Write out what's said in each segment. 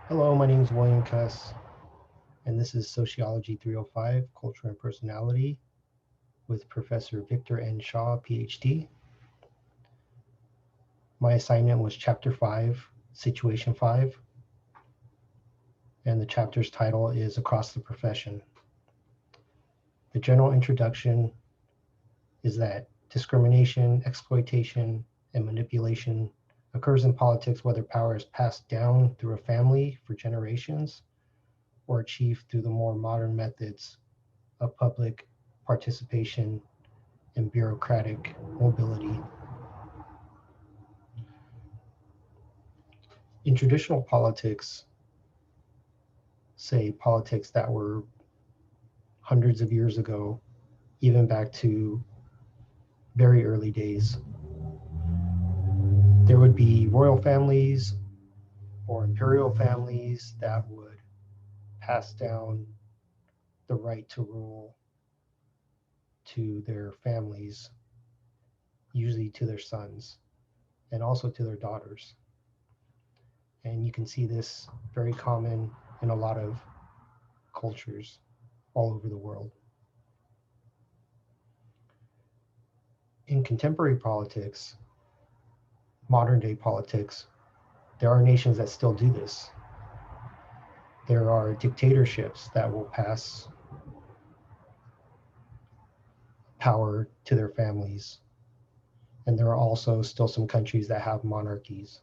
Hello, my name is William Cuss, and this is Sociology 305, Culture and Personality, with Professor Victor N. Shaw, PhD. My assignment was Chapter 5, Situation 5, and the chapter's title is Across the Profession. The general introduction is that discrimination, exploitation, and manipulation occurs in politics whether power is passed down through a family for generations or achieved through the more modern methods of public participation and bureaucratic mobility. In traditional politics, say politics that were hundreds of years ago, even back to very early days, there would be royal families or imperial families that would pass down the right to rule to their families, usually to their sons and also to their daughters. And you can see this very common in a lot of cultures all over the world. In contemporary politics, modern day politics, there are nations that still do this. There are dictatorships that will pass power to their families. And there are also still some countries that have monarchies.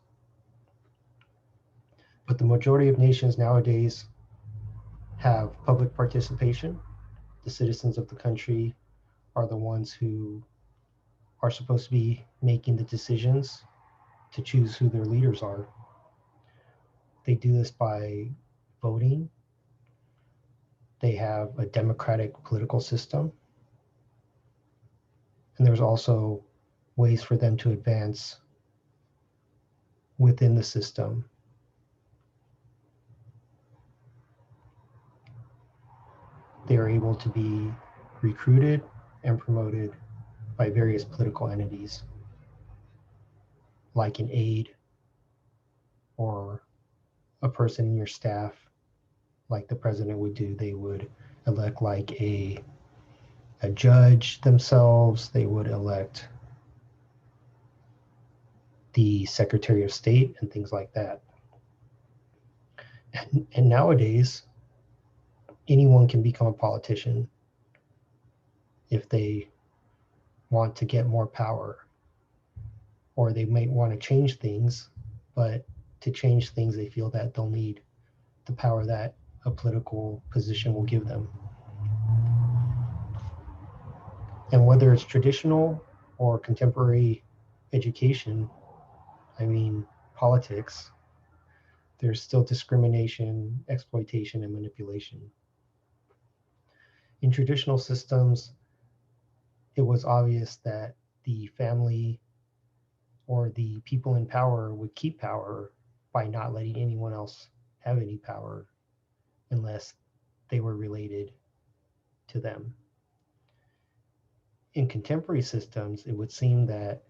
But the majority of nations nowadays have public participation. The citizens of the country are the ones who are supposed to be making the decisions to choose who their leaders are. They do this by voting. They have a democratic political system. And there's also ways for them to advance within the system. They are able to be recruited and promoted by various political entities, like an aide or a person in your staff, like the president would do. They would elect like a judge themselves. They would elect the Secretary of State and things like that. And nowadays, anyone can become a politician if they want to get more power, or they might want to change things, but to change things, they feel that they'll need the power that a political position will give them. And whether it's traditional or contemporary education, I mean, politics, there's still discrimination, exploitation, and manipulation. In traditional systems, it was obvious that the family or the people in power would keep power by not letting anyone else have any power unless they were related to them. In contemporary systems, it would seem that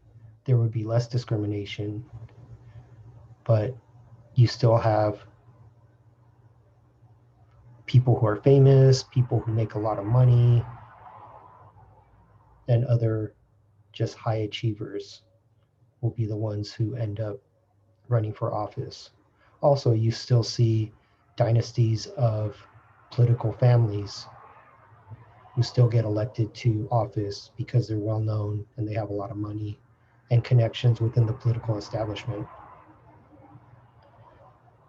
there would be less discrimination, but you still have people who are famous, people who make a lot of money, and other just high achievers will be the ones who end up running for office. Also, you still see dynasties of political families who still get elected to office because they're well known and they have a lot of money and connections within the political establishment.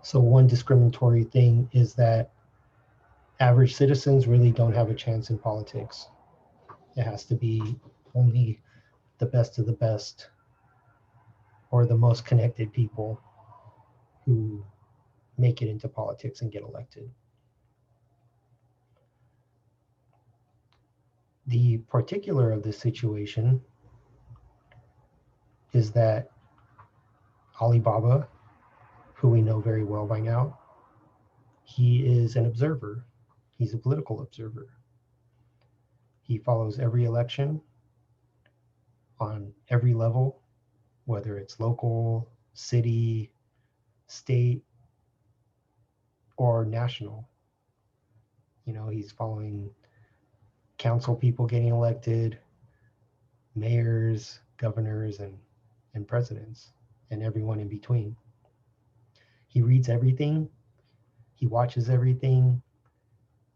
So, one discriminatory thing is that average citizens really don't have a chance in politics. It has to be only the best of the best or the most connected people who make it into politics and get elected. The particular of this situation is that Alibaba, who we know very well by now, he is an observer. He's a political observer. He follows every election on every level, whether it's local, city, state, or national. He's following council people getting elected, mayors, governors, and presidents, and everyone in between. He reads everything. He watches everything.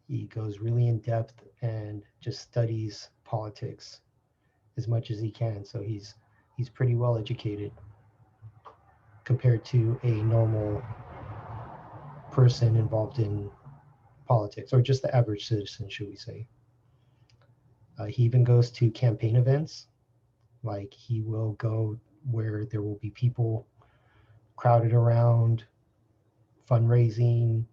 He goes really in depth and just studies politics as much as he can. So he's pretty well educated compared to a normal person involved in politics, or just the average citizen, should we say. He even goes to campaign events. Like, he will go where there will be people crowded around, fundraising,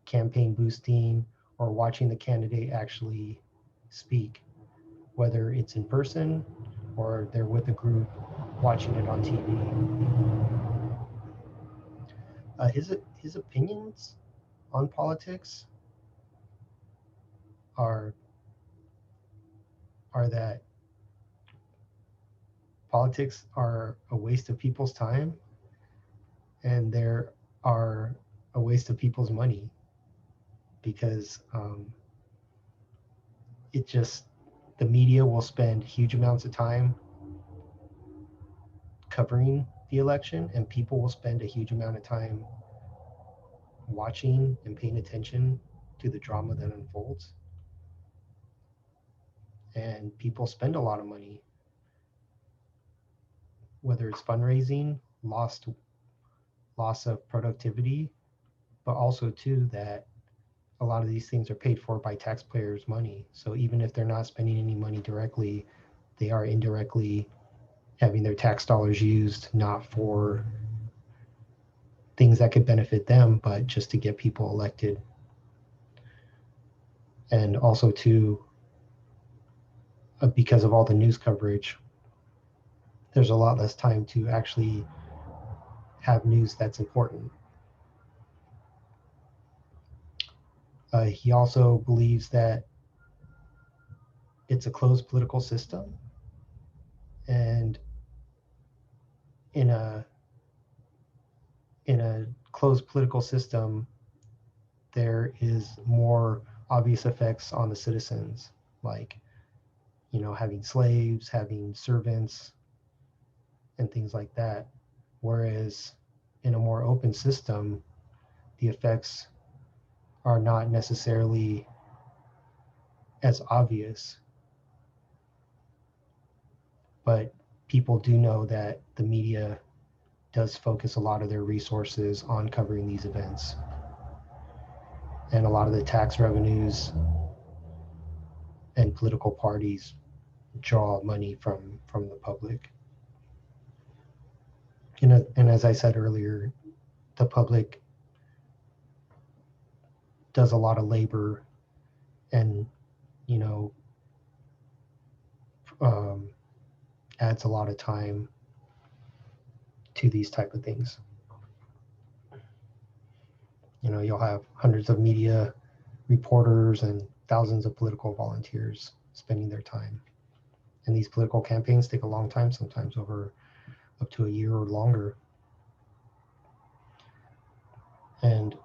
campaign boosting, or watching the candidate actually speak, whether it's in person or they're with a group watching it on TV. His opinions on politics are that politics are a waste of people's time, and there are a waste of people's money, because the media will spend huge amounts of time covering the election, and people will spend a huge amount of time watching and paying attention to the drama that unfolds. And people spend a lot of money, whether it's fundraising, loss of productivity, but also too that a lot of these things are paid for by taxpayers' money. So even if they're not spending any money directly, they are indirectly having their tax dollars used, not for things that could benefit them, but just to get people elected. And also too, because of all the news coverage, there's a lot less time to actually have news that's important. He also believes that it's a closed political system, and in a closed political system, there is more obvious effects on the citizens, like having slaves, having servants, and things like that. Whereas in a more open system, the effects are not necessarily as obvious, but people do know that the media does focus a lot of their resources on covering these events, and a lot of the tax revenues and political parties draw money from the public. And as I said earlier, the public does a lot of labor and adds a lot of time to these type of things. You'll have hundreds of media reporters and thousands of political volunteers spending their time. And these political campaigns take a long time, sometimes over up to a year or longer. And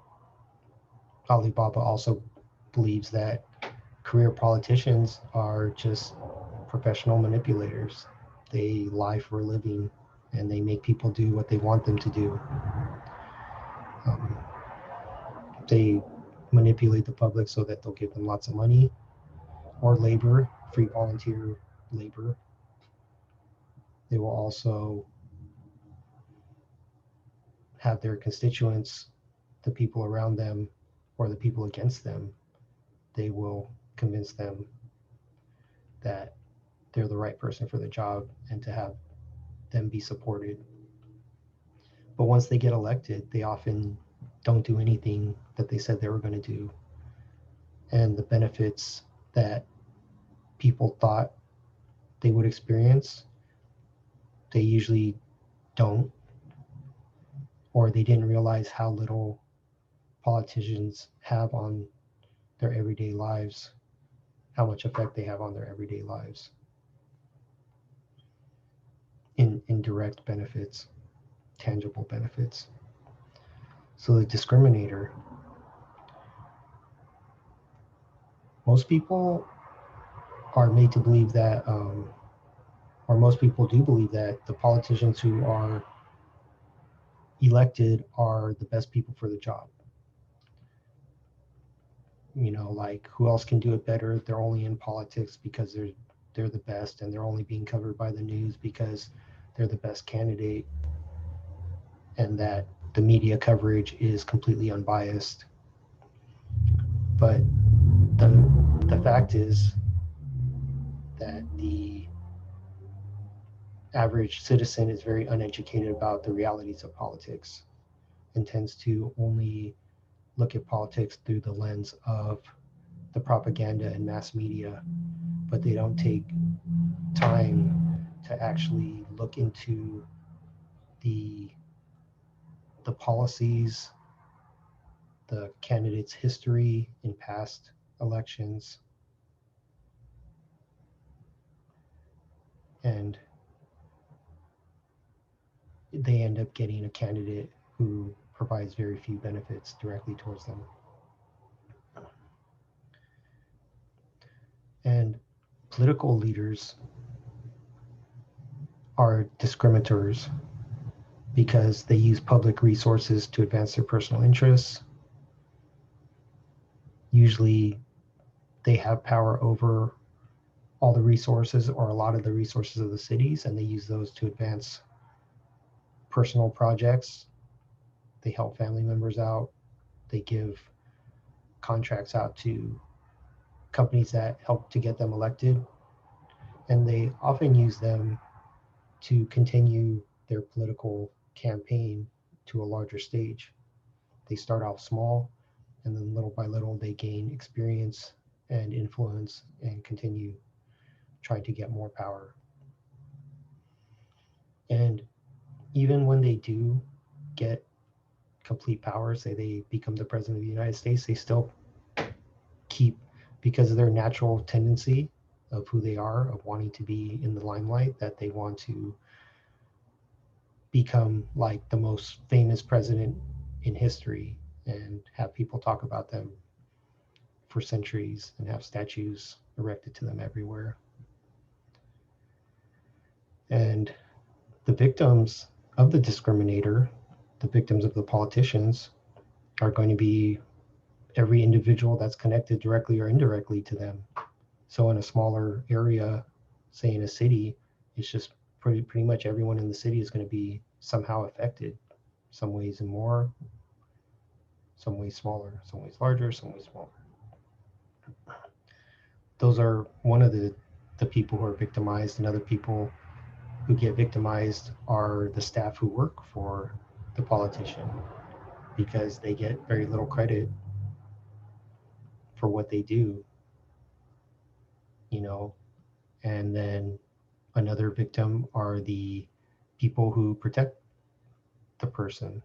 Ali Baba also believes that career politicians are just professional manipulators. They lie for a living, and they make people do what they want them to do. They manipulate the public so that they'll give them lots of money or labor, free volunteer labor. They will also have their constituents, the people around them, or the people against them, they will convince them that they're the right person for the job and to have them be supported. But once they get elected, they often don't do anything that they said they were going to do. And the benefits that people thought they would experience, they usually don't, or they didn't realize how little politicians have on their everyday lives, how much effect they have on their everyday lives in direct benefits, tangible benefits. So the discriminator most people are made to believe that, or most people do believe that the politicians who are elected are the best people for the job. You know, like, who else can do it better? They're only in politics because they're the best, and they're only being covered by the news because they're the best candidate, and that the media coverage is completely unbiased. But the fact is that the average citizen is very uneducated about the realities of politics and tends to only look at politics through the lens of the propaganda and mass media, but they don't take time to actually look into the policies, the candidate's history in past elections, and they end up getting a candidate who provides very few benefits directly towards them. And political leaders are discriminators because they use public resources to advance their personal interests. Usually they have power over all the resources or a lot of the resources of the cities, and they use those to advance personal projects. They help family members out. They give contracts out to companies that help to get them elected. And they often use them to continue their political campaign to a larger stage. They start off small, and then little by little they gain experience and influence and continue trying to get more power. And even when they do get complete power, say they become the president of the United States, they still keep, because of their natural tendency of who they are, of wanting to be in the limelight, that they want to become like the most famous president in history and have people talk about them for centuries and have statues erected to them everywhere. And the victims of the discriminator, the victims of the politicians, are going to be every individual that's connected directly or indirectly to them. So in a smaller area, say in a city, it's just pretty much everyone in the city is going to be somehow affected, some ways and more, some ways smaller, some ways larger, some ways smaller. Those are one of the people who are victimized, and other people who get victimized are the staff who work for the politician, because they get very little credit for what they do, you know. And then another victim are the people who protect the person,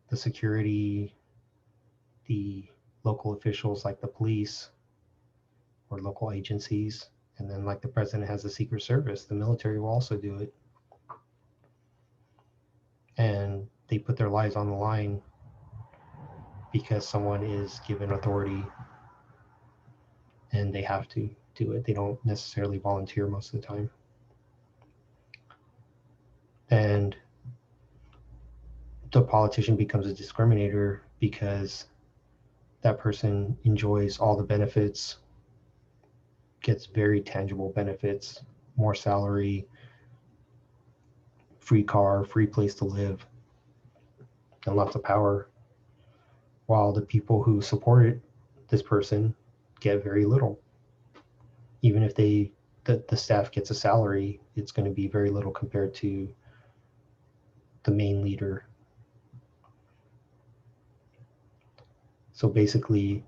the security, the local officials like the police or local agencies. And then, like the president has a secret service, the military will also do it. And they put their lives on the line because someone is given authority and they have to do it. They don't necessarily volunteer most of the time. And the politician becomes a discriminator because that person enjoys all the benefits, gets very tangible benefits, more salary, free car, free place to live, and lots of power, while the people who supported this person get very little. Even if the staff gets a salary, it's going to be very little compared to the main leader. So basically,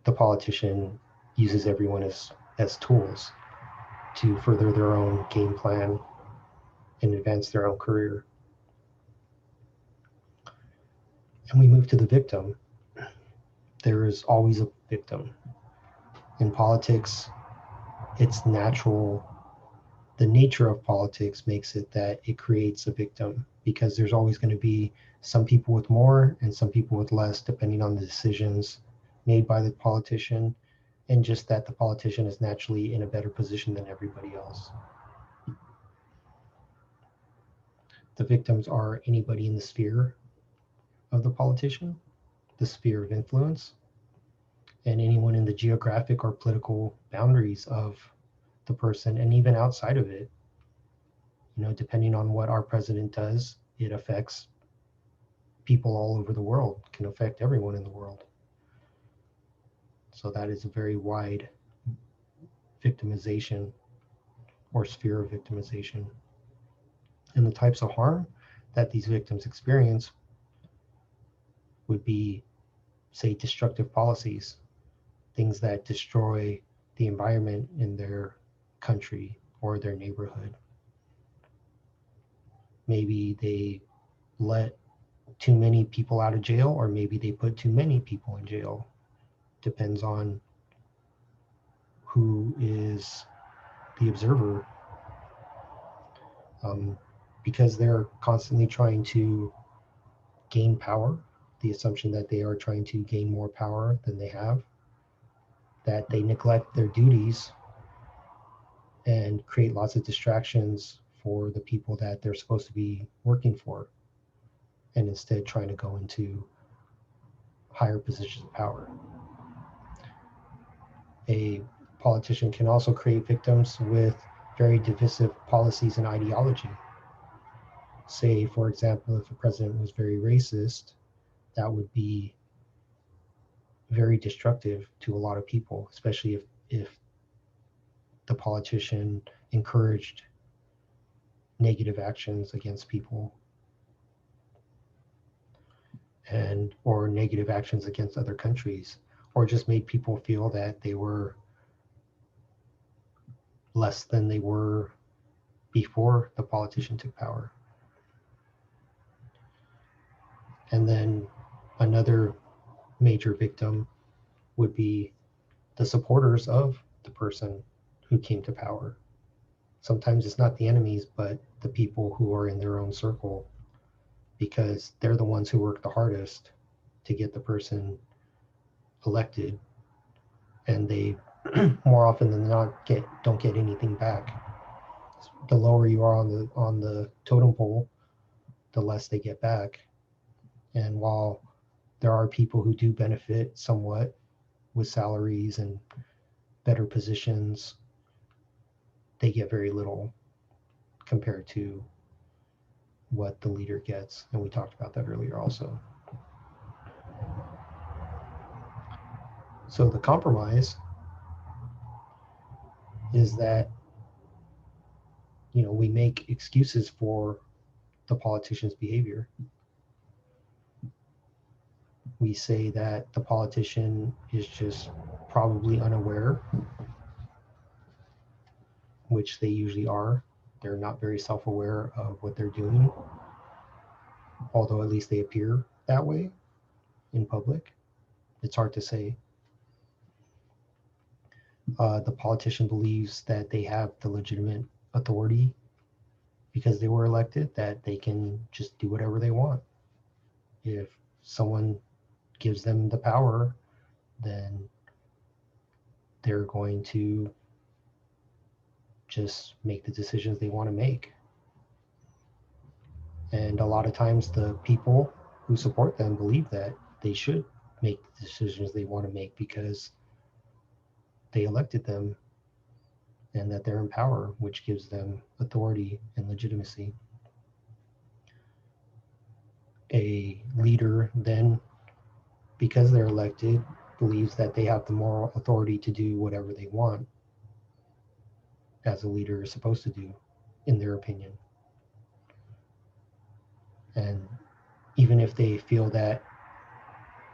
the politician uses everyone as tools to further their own game plan and advance their own career. And we move to the victim. There is always a victim. In politics, it's natural. The nature of politics makes it that it creates a victim, because there's always going to be some people with more and some people with less, depending on the decisions made by the politician, and just that the politician is naturally in a better position than everybody else. The victims are anybody in the sphere of the politician, the sphere of influence, and anyone in the geographic or political boundaries of the person, and even outside of it. You know, depending on what our president does, it affects people all over the world, can affect everyone in the world. So that is a very wide victimization or sphere of victimization. And the types of harm that these victims experience would be, say, destructive policies, things that destroy the environment in their country or their neighborhood. Maybe they let too many people out of jail, or maybe they put too many people in jail. Depends on who is the observer. Because they're constantly trying to gain power, the assumption that they are trying to gain more power than they have, that they neglect their duties and create lots of distractions for the people that they're supposed to be working for, and instead trying to go into higher positions of power. A politician can also create victims with very divisive policies and ideology. Say, for example, if a president was very racist, that would be very destructive to a lot of people, especially if the politician encouraged negative actions against people and or negative actions against other countries, or just made people feel that they were less than they were before the politician took power. And then another major victim would be the supporters of the person who came to power. Sometimes it's not the enemies, but the people who are in their own circle, because they're the ones who work the hardest to get the person elected, and they more often than not don't get anything back. The lower you are on the totem pole, the less they get back. And while there are people who do benefit somewhat with salaries and better positions, they get very little compared to what the leader gets. And we talked about that earlier also. So the compromise is that, you know, we make excuses for the politician's behavior. We say that the politician is just probably unaware, which they usually are. They're not very self-aware of what they're doing, although at least they appear that way in public. It's hard to say. The politician believes that they have the legitimate authority because they were elected, that they can just do whatever they want. If someone gives them the power, then they're going to just make the decisions they want to make. And a lot of times the people who support them believe that they should make the decisions they want to make because they elected them and that they're in power, which gives them authority and legitimacy. A leader then, because they're elected, believes that they have the moral authority to do whatever they want, as a leader is supposed to do, in their opinion. And even if they feel that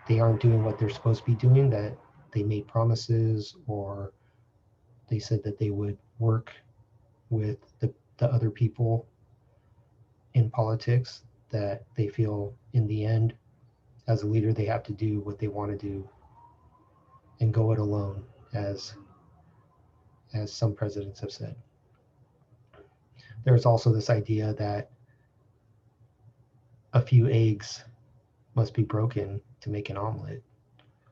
they aren't doing what they're supposed to be doing, that they made promises or they said that they would work with the other people in politics, that they feel in the end, as a leader, they have to do what they want to do and go it alone, as some presidents have said. There's also this idea that a few eggs must be broken to make an omelet.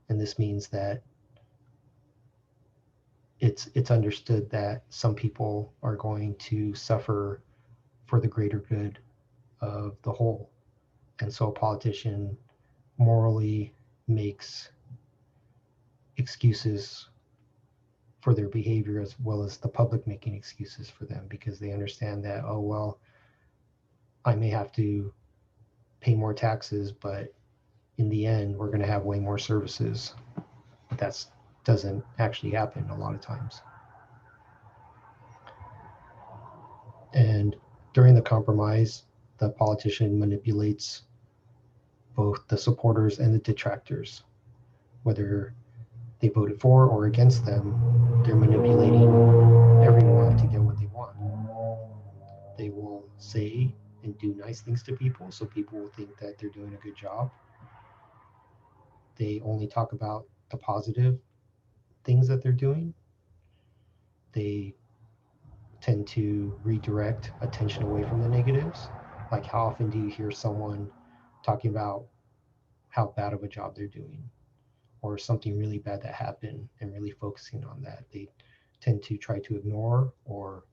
And this means that it's understood that some people are going to suffer for the greater good of the whole. And so a politician morally makes excuses for their behavior, as well as the public making excuses for them, because they understand that, oh, well, I may have to pay more taxes, but in the end, we're going to have way more services. But that doesn't actually happen a lot of times. And during the compromise, the politician manipulates both the supporters and the detractors. Whether they voted for or against them, they're manipulating everyone to get what they want. They will say and do nice things to people, so people will think that they're doing a good job. They only talk about the positive things that they're doing. They tend to redirect attention away from the negatives. Like, how often do you hear someone talking about how bad of a job they're doing, or something really bad that happened, and really focusing on that? They tend to try to ignore or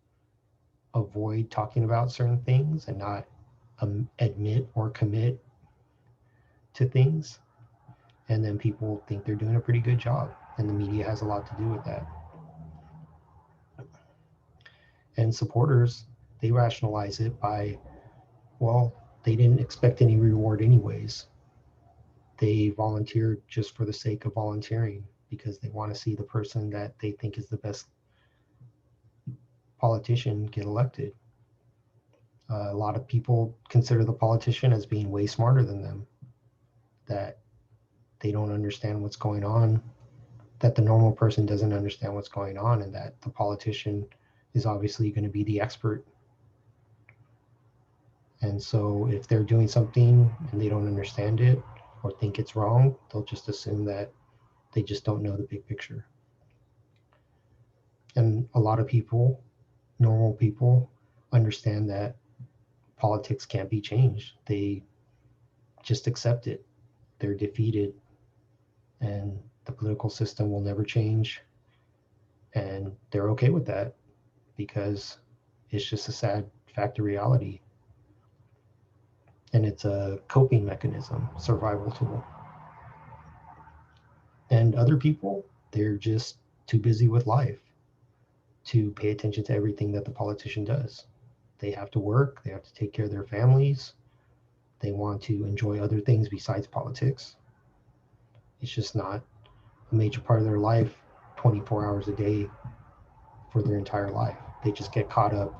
avoid talking about certain things and not admit or commit to things. And then people think they're doing a pretty good job, and the media has a lot to do with that. And supporters, they rationalize it by, well, they didn't expect any reward anyways. They volunteered just for the sake of volunteering because they want to see the person that they think is the best politician get elected. A lot of people consider the politician as being way smarter than them, that they don't understand what's going on, that the normal person doesn't understand what's going on, and that the politician is obviously going to be the expert. And so if they're doing something and they don't understand it or think it's wrong, they'll just assume that they just don't know the big picture. And a lot of people, normal people, understand that politics can't be changed. They just accept it. They're defeated, and the political system will never change. And they're okay with that because it's just a sad fact of reality. And it's a coping mechanism, survival tool. And other people, they're just too busy with life to pay attention to everything that the politician does. They have to work, they have to take care of their families, they want to enjoy other things besides politics. It's just not a major part of their life 24 hours a day for their entire life. They just get caught up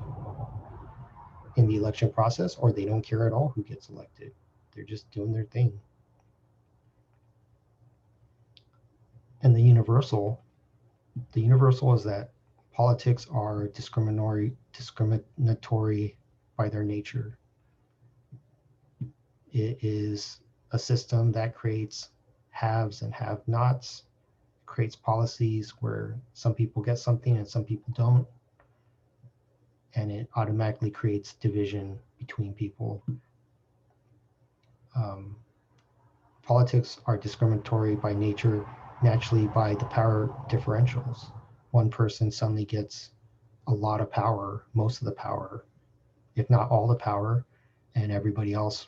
in the election process, or they don't care at all who gets elected. They're just doing their thing. And the universal is that politics are discriminatory by their nature. It is a system that creates haves and have-nots, creates policies where some people get something and some people don't, and it automatically creates division between people. Politics are discriminatory by nature, naturally, by the power differentials. One person suddenly gets a lot of power, most of the power, if not all the power, and everybody else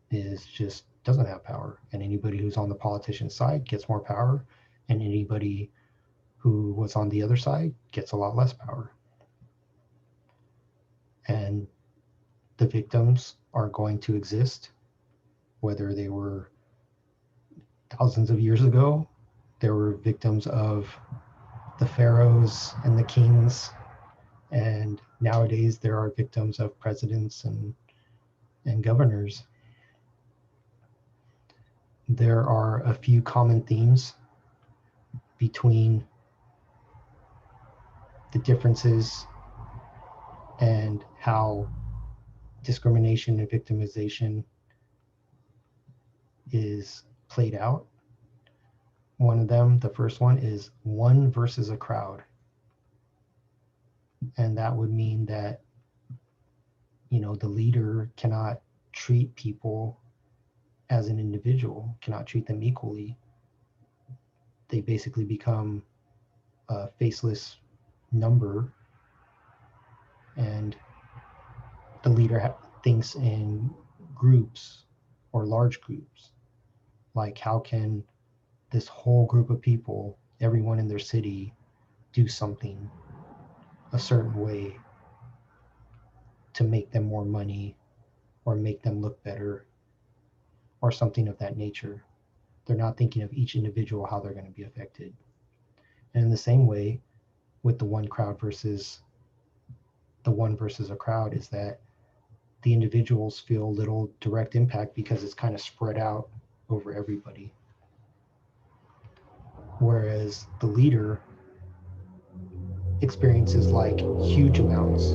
is just doesn't have power. And anybody who's on the politician's side gets more power, and anybody who was on the other side gets a lot less power. And the victims are going to exist, whether they were thousands of years ago, there were victims of the pharaohs and the kings, and nowadays there are victims of presidents and governors. There are a few common themes between the differences and how discrimination and victimization is played out. One of them, the first one, is one versus a crowd. And that would mean that, the leader cannot treat people as an individual, cannot treat them equally. they basically become a faceless number, and the leader thinks in groups or large groups. Like, how can this whole group of people, everyone in their city, do something a certain way to make them more money or make them look better or something of that nature? They're not thinking of each individual, how they're going to be affected. And in the same way, with the one versus a crowd, is that the individuals feel little direct impact because it's kind of spread out over everybody. Whereas the leader experiences like huge amounts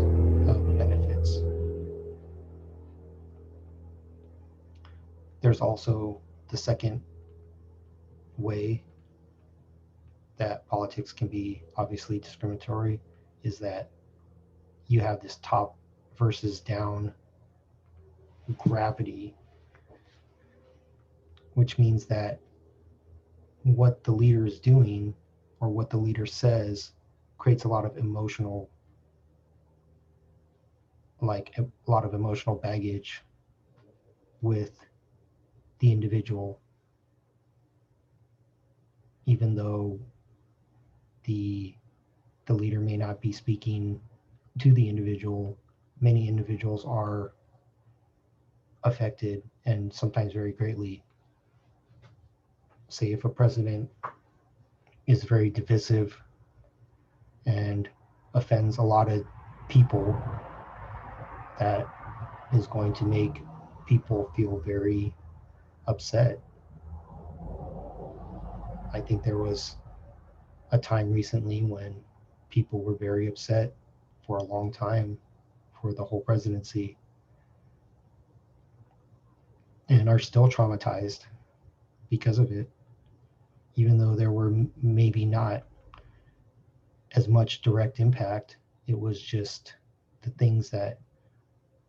of benefits. There's also the second way that politics can be obviously discriminatory, is that you have this top versus down gravity, which means that what the leader is doing or what the leader says creates a lot of emotional baggage with the individual, even though the leader may not be speaking to the individual. Many individuals are affected, and sometimes very greatly. Say if a president is very divisive and offends a lot of people, that is going to make people feel very upset. I think there was a time recently when people were very upset for a long time for the whole presidency and are still traumatized because of it, even though there were maybe not as much direct impact. It was just the things that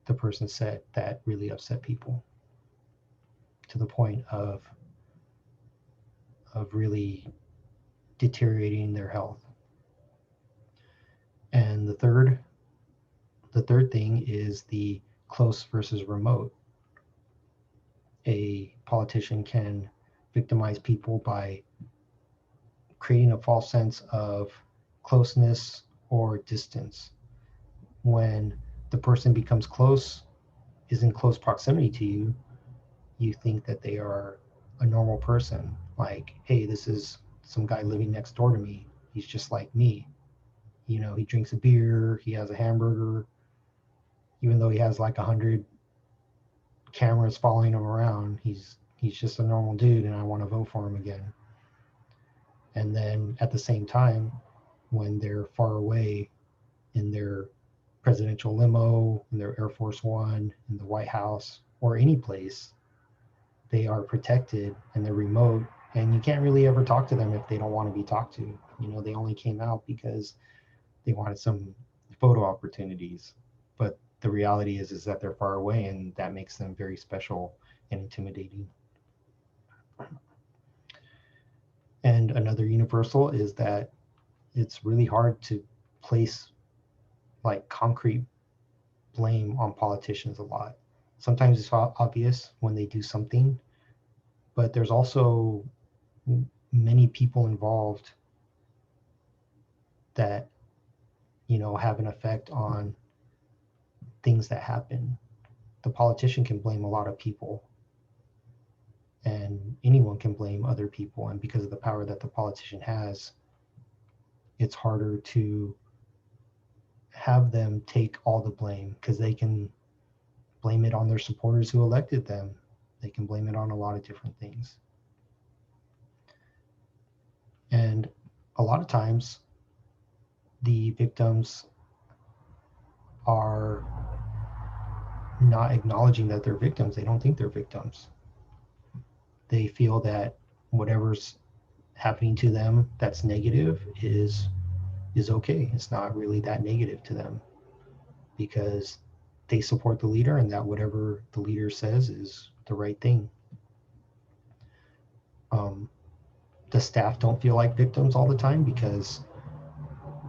the person said that really upset people to the point of really deteriorating their health. And the third thing is the close versus remote. A politician can victimize people by creating a false sense of closeness or distance. When the person becomes close, is in close proximity to you, you think that they are a normal person. Like, hey, this is some guy living next door to me. He's just like me. You know, he drinks a beer, he has a hamburger, even though he has like 100 cameras following him around. He's just a normal dude, and I want to vote for him again. And then at the same time, when they're far away in their presidential limo, in their Air Force One, in the White House, or any place, they are protected and they're remote, and you can't really ever talk to them if they don't want to be talked to. You know, they only came out because they wanted some photo opportunities. But the reality is that they're far away, and that makes them very special and intimidating. And another universal is that it's really hard to place like concrete blame on politicians a lot. Sometimes it's obvious when they do something, but there's also many people involved that, you know, have an effect on things that happen. The politician can blame a lot of people, and anyone can blame other people. And because of the power that the politician has, it's harder to have them take all the blame, because they can blame it on their supporters who elected them. They can blame it on a lot of different things. And a lot of times the victims are not acknowledging that they're victims. They don't think they're victims. They feel that whatever's happening to them that's negative is okay. It's not really that negative to them, because they support the leader, and that whatever the leader says is the right thing. the staff don't feel like victims all the time, because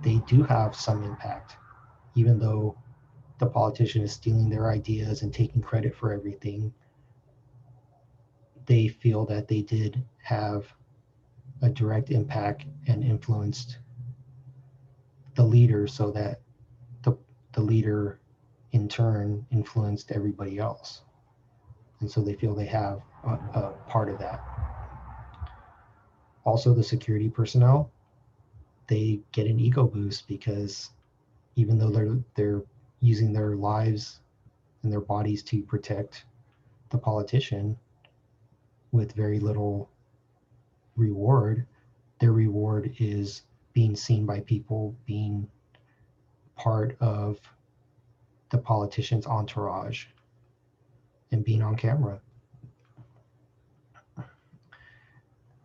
they do have some impact, even though the politician is stealing their ideas and taking credit for everything. They feel that they did have a direct impact and influenced the leader, so that the leader in turn influenced everybody else. And so they feel they have a part of that. Also, the security personnel, they get an ego boost, because even though they're using their lives and their bodies to protect the politician with very little reward, their reward is being seen by people, being part of the politician's entourage, and being on camera.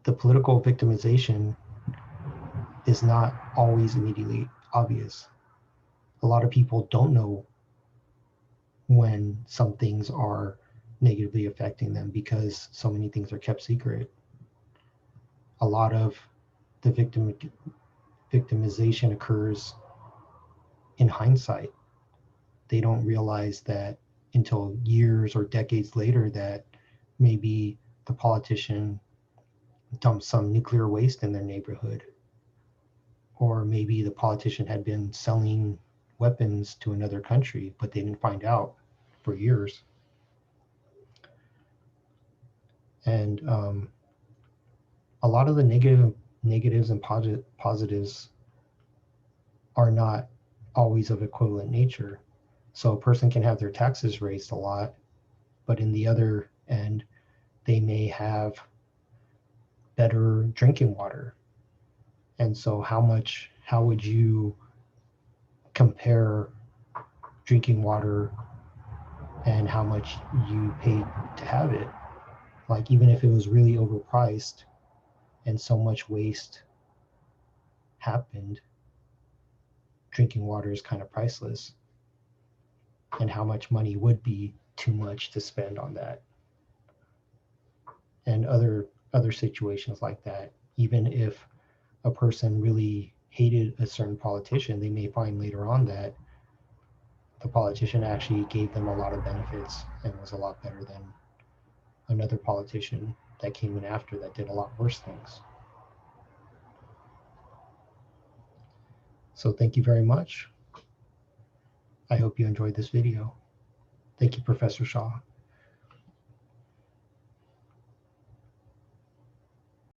The political victimization is not always immediately obvious. A lot of people don't know when some things are negatively affecting them, because so many things are kept secret. A lot of the victimization occurs in hindsight. They don't realize that until years or decades later that maybe the politician dumped some nuclear waste in their neighborhood, or maybe the politician had been selling weapons to another country, but they didn't find out for years. And a lot of the negatives and positives are not always of equivalent nature. So a person can have their taxes raised a lot, but in the other end, they may have better drinking water. And so how would you compare drinking water and how much you paid to have it? Like, even if it was really overpriced and so much waste happened, drinking water is kind of priceless. And how much money would be too much to spend on that? And other situations like that. Even if a person really hated a certain politician, they may find later on that the politician actually gave them a lot of benefits and was a lot better than another politician that came in after that did a lot worse things. So thank you very much. I hope you enjoyed this video. Thank you, Professor Shaw.